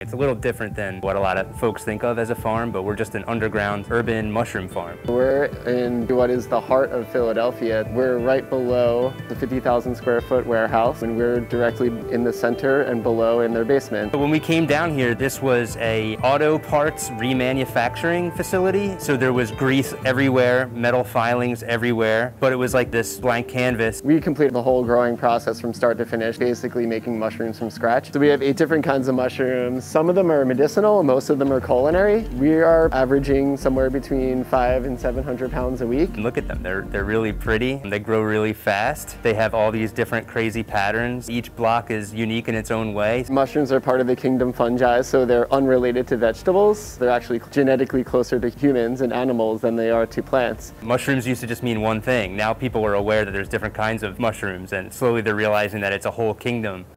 It's a little different than what a lot of folks think of as a farm, but we're just an underground urban mushroom farm. We're in what is the heart of Philadelphia. We're right below the 50,000 square foot warehouse, and we're directly in the center and below in their basement. When we came down here, this was a auto parts remanufacturing facility. So there was grease everywhere, metal filings everywhere, but it was like this blank canvas. We completed the whole growing process from start to finish, basically making mushrooms from scratch. So we have 8 different kinds of mushrooms. Some of them are medicinal, and most of them are culinary. We are averaging somewhere between 500 and 700 pounds a week. And look at them, they're really pretty. They grow really fast. They have all these different crazy patterns. Each block is unique in its own way. Mushrooms are part of the kingdom fungi, so they're unrelated to vegetables. They're actually genetically closer to humans and animals than they are to plants. Mushrooms used to just mean one thing. Now people are aware that there's different kinds of mushrooms, and slowly they're realizing that it's a whole kingdom.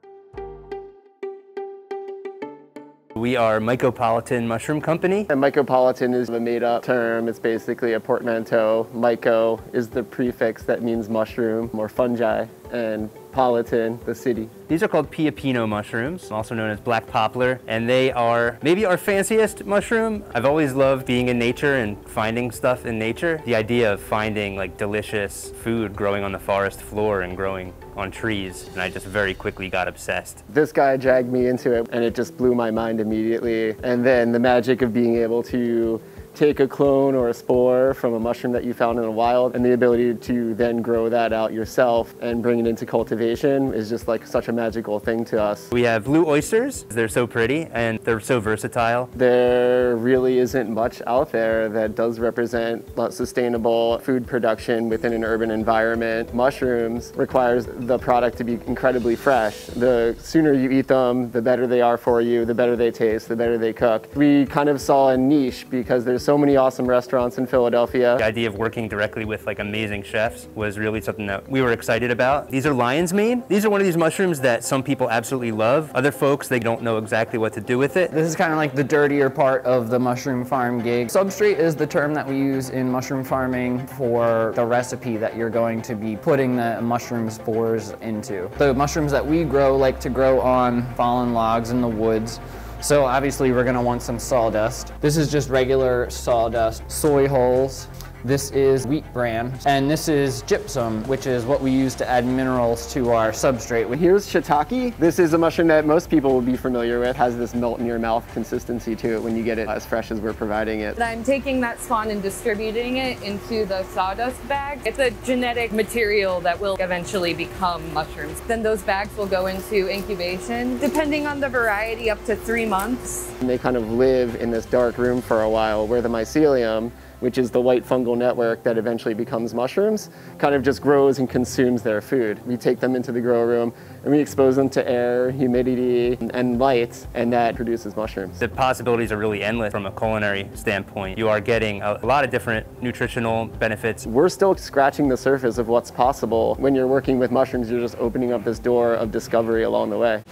We are Mycopolitan Mushroom Company. And mycopolitan is a made-up term. It's basically a portmanteau. Myco is the prefix that means mushroom or fungi, and politan, the city. These are called Piopino mushrooms, also known as black poplar, and they are maybe our fanciest mushroom. I've always loved being in nature and finding stuff in nature. The idea of finding like delicious food growing on the forest floor and growing on trees, and I just very quickly got obsessed. This guy dragged me into it, and it just blew my mind immediately. And then the magic of being able to take a clone or a spore from a mushroom that you found in the wild, and the ability to then grow that out yourself and bring it into cultivation is just like such a magical thing to us. We have blue oysters. They're so pretty and they're so versatile. There really isn't much out there that does represent sustainable food production within an urban environment. Mushrooms requires the product to be incredibly fresh. The sooner you eat them, the better they are for you, the better they taste, the better they cook. We kind of saw a niche because there's so many awesome restaurants in Philadelphia. The idea of working directly with like amazing chefs was really something that we were excited about. These are lion's mane. These are one of these mushrooms that some people absolutely love. Other folks, they don't know exactly what to do with it. This is kind of like the dirtier part of the mushroom farm gig. Substrate is the term that we use in mushroom farming for the recipe that you're going to be putting the mushroom spores into. The mushrooms that we grow like to grow on fallen logs in the woods. So obviously we're gonna want some sawdust. This is just regular sawdust. Soy hulls. This is wheat bran, and this is gypsum, which is what we use to add minerals to our substrate. Here's shiitake. This is a mushroom that most people will be familiar with. It has this melt in your mouth consistency to it when you get it as fresh as we're providing it. I'm taking that spawn and distributing it into the sawdust bag. It's a genetic material that will eventually become mushrooms. Then those bags will go into incubation, depending on the variety, up to 3 months. And they kind of live in this dark room for a while, where the mycelium, which is the white fungal network that eventually becomes mushrooms, kind of just grows and consumes their food. We take them into the grow room and we expose them to air, humidity, and light, and that produces mushrooms. The possibilities are really endless from a culinary standpoint. You are getting a lot of different nutritional benefits. We're still scratching the surface of what's possible. When you're working with mushrooms, you're just opening up this door of discovery along the way.